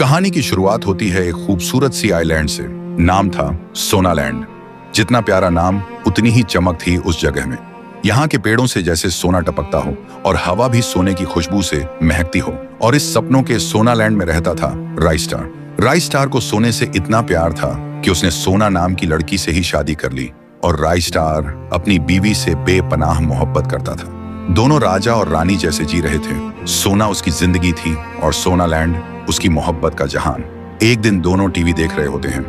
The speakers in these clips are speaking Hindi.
कहानी की शुरुआत होती है एक खूबसूरत सी आइलैंड से। नाम था सोनालैंड। जितना प्यारा नाम उतनी ही चमक थी उस जगह में। यहाँ के पेड़ों से जैसे सोना टपकता हो और हवा भी सोने की खुशबू से महकती हो। और इस सपनों के सोनालैंड में रहता था राइस्टार। राइस्टार को सोने से इतना प्यार था कि उसने सोना नाम की लड़की से ही शादी कर ली और राइस्टार अपनी बीवी से बेपनाह मोहब्बत करता था। दोनों राजा और रानी जैसे जी रहे थे। सोना उसकी जिंदगी थी और सोनालैंड उसकी मोहब्बत का जहान। एक दिन दोनों टीवी देख रहे होते हैं,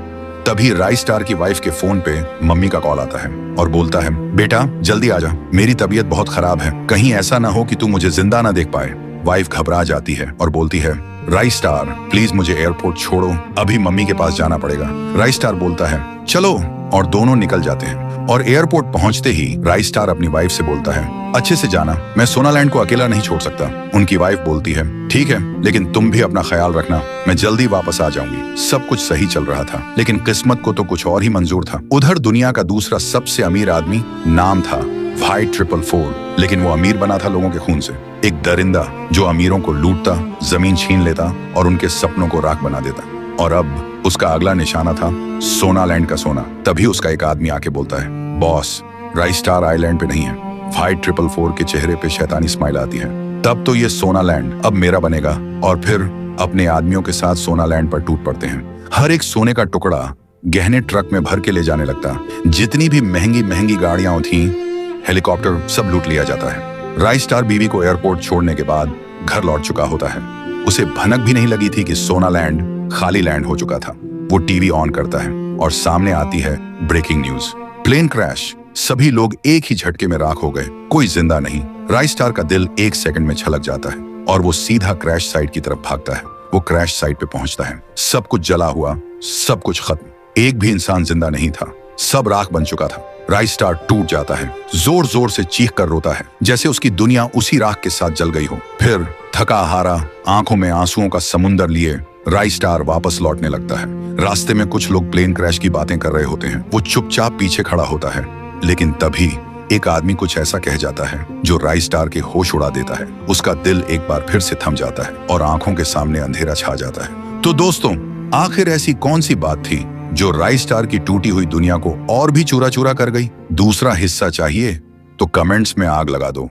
तभी राइस्टार की वाइफ के फोन पे मम्मी का कॉल आता है और बोलता है, बेटा जल्दी आजा, मेरी तबीयत बहुत खराब है, कहीं ऐसा ना हो कि तू मुझे जिंदा ना देख पाए। वाइफ घबरा जाती है और बोलती है, राइस्टार प्लीज मुझे एयरपोर्ट छोड़ो, अभी मम्मी के पास जाना पड़ेगा। राइस्टार बोलता है, चलो, और दोनों निकल जाते हैं। और एयरपोर्ट पहुंचते ही राइस्टार अपनी वाइफ से बोलता है, अच्छे से जाना, मैं सोनालैंड को अकेला नहीं छोड़ सकता। उनकी वाइफ बोलती है, ठीक है, लेकिन तुम भी अपना ख्याल रखना, मैं जल्दी वापस आ जाऊंगी। सब कुछ सही चल रहा था, लेकिन किस्मत को तो कुछ और ही मंजूर था। उधर दुनिया का दूसरा सबसे अमीर आदमी, नाम था व्हाइट 444, लेकिन वो अमीर बना था लोगों के खून से। एक दरिंदा जो अमीरों को लूटता, जमीन छीन लेता और उनके सपनों को राख बना देता। और अब उसका अगला निशाना था सोनालैंड का सोना। तभी उसका एक आदमी आके बोलता है, बॉस, राइस्टार आइलैंड पे नहीं है। व्हाइट 444 के चेहरे पे शैतानी स्माइल आती है। तब तो ये सोनालैंड अब मेरा बनेगा। और फिर अपने आदमियों के साथ सोनालैंड पर टूट पड़ते हैं। हर एक सोने का टुकड़ा गहने ट्रक में भर के ले जाने लगता। जितनी भी महंगी महंगी गाड़ियां थी, हेलीकॉप्टर, सब लूट लिया जाता है। राइस्टार बीवी को एयरपोर्ट छोड़ने के बाद घर लौट चुका होता है। उसे भनक भी नहीं लगी थी कि सोनालैंड खाली लैंड हो चुका था। वो टीवी ऑन करता है और सामने आती है ब्रेकिंग न्यूज, प्लेन क्रैश, सभी लोग एक ही झटके में राख हो गए, कोई जिंदा नहीं। राइस्टार का दिल एक सेकंड में छलक जाता है और वो सीधा क्रैश साइट की तरफ भागता है। वो क्रैश साइट पे पहुंचता है, सब कुछ जला हुआ, सब कुछ खत्म, एक भी इंसान जिंदा नहीं था, सब राख बन चुका था। राइस्टार टूट जाता है, जोर जोर से चीख कर रोता है, जैसे उसकी दुनिया उसी राख के साथ जल गई हो। फिर थका हारा, आंखों में आंसुओं का समुंदर लिए राइस्टार वापस लौटने लगता है। रास्ते में कुछ लोग प्लेन क्रैश की बातें कर रहे होते हैं। वो चुपचाप पीछे खड़ा होता है, लेकिन तभी एक आदमी कुछ ऐसा कह जाता है जो राइस्टार के होश उड़ा देता है। उसका दिल एक बार फिर से थम जाता है और आंखों के सामने अंधेरा छा जाता है। तो दोस्तों, आखिर ऐसी कौन सी बात थी जो राइस्टार की टूटी हुई दुनिया को और भी चूरा चूरा कर गई? दूसरा हिस्सा चाहिए तो कमेंट्स में आग लगा दो।